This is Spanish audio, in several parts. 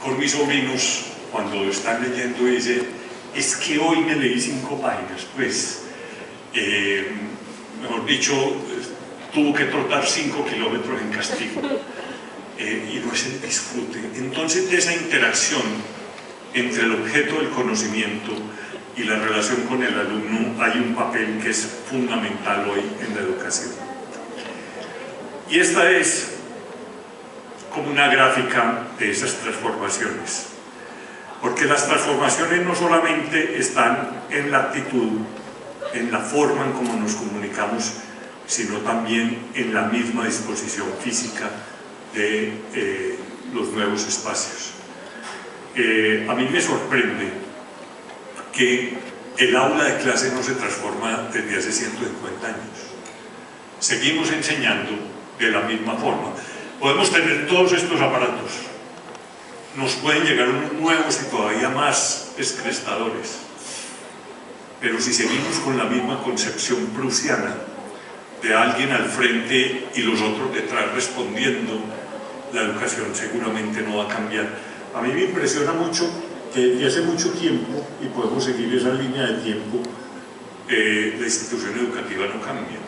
con mis sobrinos, cuando están leyendo, dice, es que hoy me leí 5 páginas, pues, mejor dicho, tuvo que trotar 5 kilómetros en castigo, y no es el disfrute. Entonces, de esa interacción entre el objeto del conocimiento y la relación con el alumno hay un papel que es fundamental hoy en la educación. Y esta es como una gráfica de esas transformaciones, porque las transformaciones no solamente están en la actitud, en la forma en cómo nos comunicamos, sino también en la misma disposición física de los nuevos espacios. A mí me sorprende que el aula de clase no se transforma desde hace 150 años. Seguimos enseñando de la misma forma. Podemos tener todos estos aparatos, nos pueden llegar unos nuevos y todavía más descrestadores, pero si seguimos con la misma concepción prusiana de alguien al frente y los otros detrás respondiendo, la educación seguramente no va a cambiar. A mí me impresiona mucho que desde hace mucho tiempo, y podemos seguir esa línea de tiempo, la institución educativa no cambia.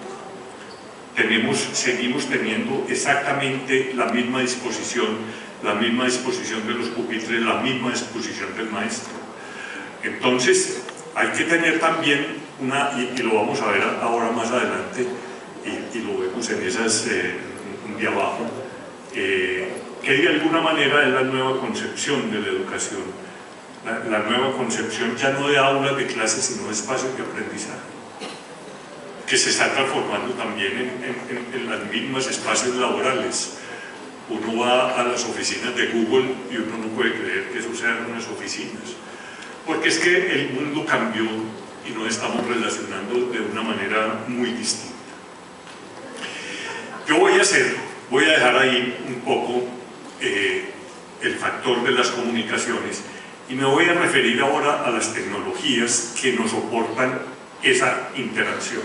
Seguimos teniendo exactamente la misma disposición de los pupitres, la misma disposición del maestro. Entonces, hay que tener también y lo vamos a ver ahora más adelante, y lo vemos en esas de abajo, que de alguna manera es la nueva concepción de la educación, la nueva concepción ya no de aulas de clases, sino de espacios de aprendizaje, que se está transformando también en los mismos espacios laborales. Uno va a las oficinas de Google y uno no puede creer que eso sean unas oficinas, porque es que el mundo cambió y nos estamos relacionando de una manera muy distinta. Yo voy a dejar ahí un poco el factor de las comunicaciones y me voy a referir ahora a las tecnologías que nos soportan esa interacción.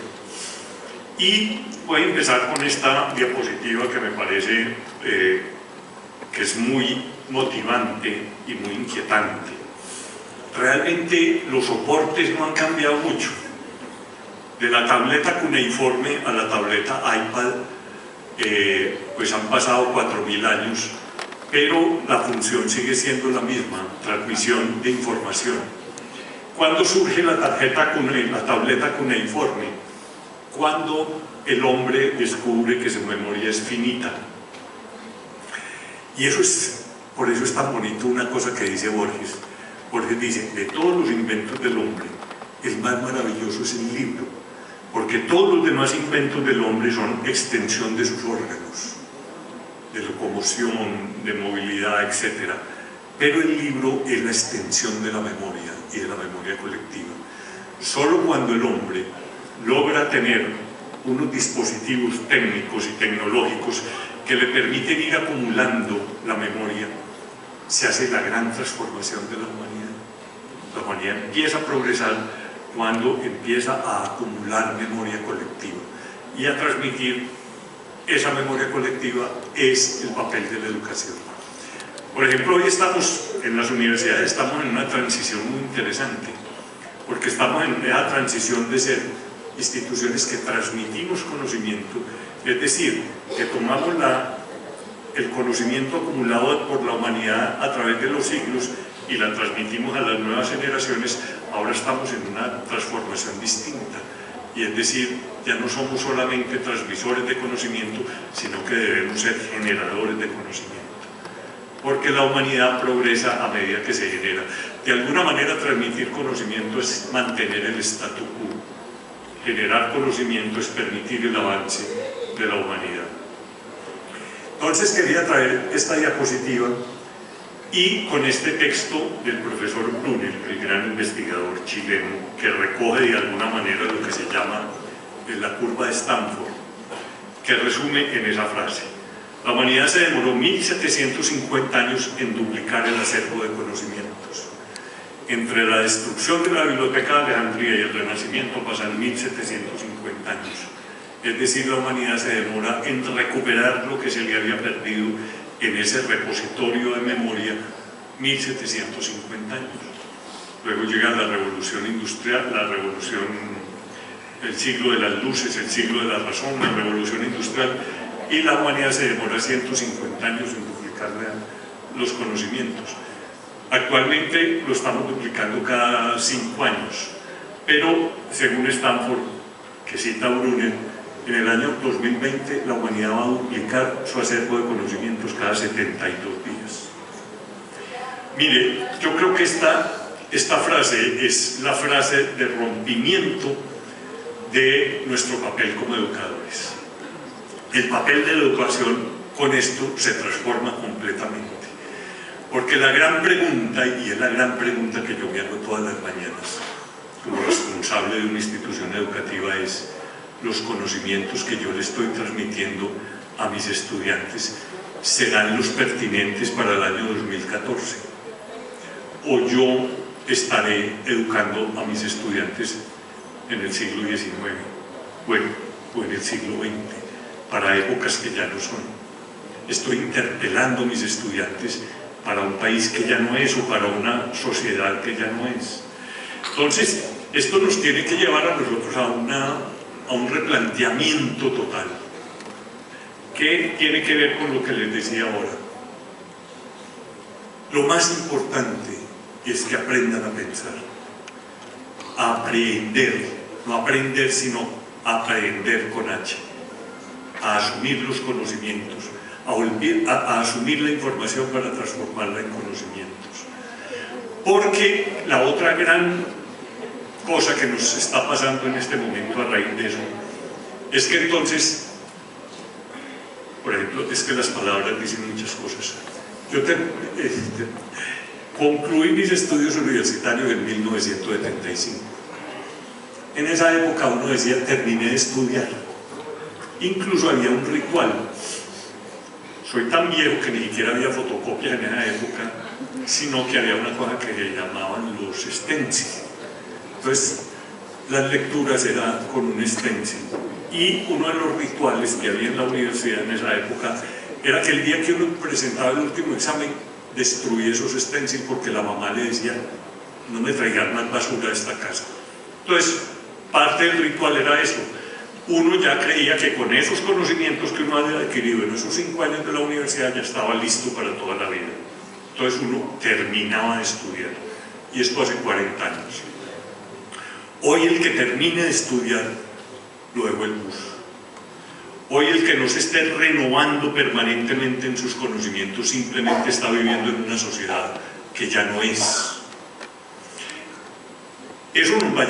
Y voy a empezar con esta diapositiva que me parece que es muy motivante y muy inquietante. Realmente los soportes no han cambiado mucho. De la tableta cuneiforme a la tableta iPad, pues han pasado 4000 años, pero la función sigue siendo la misma, transmisión de información. ¿Cuándo surge la tableta cuneiforme? Cuando el hombre descubre que su memoria es finita. Y por eso es tan bonito una cosa que dice Borges. Borges dice, de todos los inventos del hombre, el más maravilloso es el libro, porque todos los demás inventos del hombre son extensión de sus órganos, de locomoción, de movilidad, etc. Pero el libro es la extensión de la memoria y de la memoria colectiva. Solo cuando el hombre logra tener unos dispositivos técnicos y tecnológicos que le permiten ir acumulando la memoria, se hace la gran transformación de la humanidad. La humanidad empieza a progresar cuando empieza a acumular memoria colectiva y a transmitir esa memoria colectiva. Es el papel de la educación. Por ejemplo, hoy estamos en las universidades, estamos en una transición muy interesante, porque estamos en esa transición de ser instituciones que transmitimos conocimiento, es decir, que tomamos el conocimiento acumulado por la humanidad a través de los siglos y la transmitimos a las nuevas generaciones. Ahora estamos en una transformación distinta, y es decir, ya no somos solamente transmisores de conocimiento, sino que debemos ser generadores de conocimiento, porque la humanidad progresa a medida que se genera. De alguna manera, transmitir conocimiento es mantener el statu quo. Generar conocimiento es permitir el avance de la humanidad. Entonces quería traer esta diapositiva y con este texto del profesor Brunel, el gran investigador chileno, que recoge de alguna manera lo que se llama la curva de Stanford, que resume en esa frase: la humanidad se demoró 1750 años en duplicar el acervo de conocimientos. Entre la destrucción de la Biblioteca de Alejandría y el Renacimiento pasan 1750 años. Es decir, la humanidad se demora en recuperar lo que se le había perdido en ese repositorio de memoria 1750 años. Luego llega la revolución industrial, el siglo de las luces, el siglo de la razón, la revolución industrial, y la humanidad se demora 150 años en duplicar los conocimientos. Actualmente lo estamos duplicando cada 5 años, pero según Stanford, que cita Brunner, en el año 2020 la humanidad va a duplicar su acervo de conocimientos cada 72 días. Mire, yo creo que esta frase es la frase de rompimiento de nuestro papel como educadores. El papel de la educación con esto se transforma completamente. Porque la gran pregunta, y es la gran pregunta que yo me hago todas las mañanas como responsable de una institución educativa, es: los conocimientos que yo le estoy transmitiendo a mis estudiantes, ¿serán los pertinentes para el año 2014? ¿O yo estaré educando a mis estudiantes en el siglo XIX, o en el siglo XX, para épocas que ya no son? Estoy interpelando a mis estudiantes para un país que ya no es, o para una sociedad que ya no es. Entonces, esto nos tiene que llevar a nosotros a un replanteamiento total, que tiene que ver con lo que les decía ahora. Lo más importante es que aprendan a pensar, a aprender, no aprender, sino aprender con H, a asumir los conocimientos, a asumir la información para transformarla en conocimientos. Porque la otra gran cosa que nos está pasando en este momento a raíz de eso es que entonces, por ejemplo, es que las palabras dicen muchas cosas. Yo concluí mis estudios universitarios en 1975. En esa época uno decía: terminé de estudiar. Incluso había un ritual. Soy tan viejo que ni siquiera había fotocopias en esa época, sino que había una cosa que le llamaban los stencils. Entonces, las lecturas eran con un stencil. Y uno de los rituales que había en la universidad en esa época era que el día que uno presentaba el último examen, destruía esos stencils, porque la mamá le decía: no me traigan más basura a esta casa. Entonces, parte del ritual era eso. Uno ya creía que con esos conocimientos que uno había adquirido en esos 5 años de la universidad ya estaba listo para toda la vida. Entonces uno terminaba de estudiar, y esto hace 40 años. Hoy el que termine de estudiar, lo dejó el bus. Hoy el que no se esté renovando permanentemente en sus conocimientos simplemente está viviendo en una sociedad que ya no es. Eso nos va a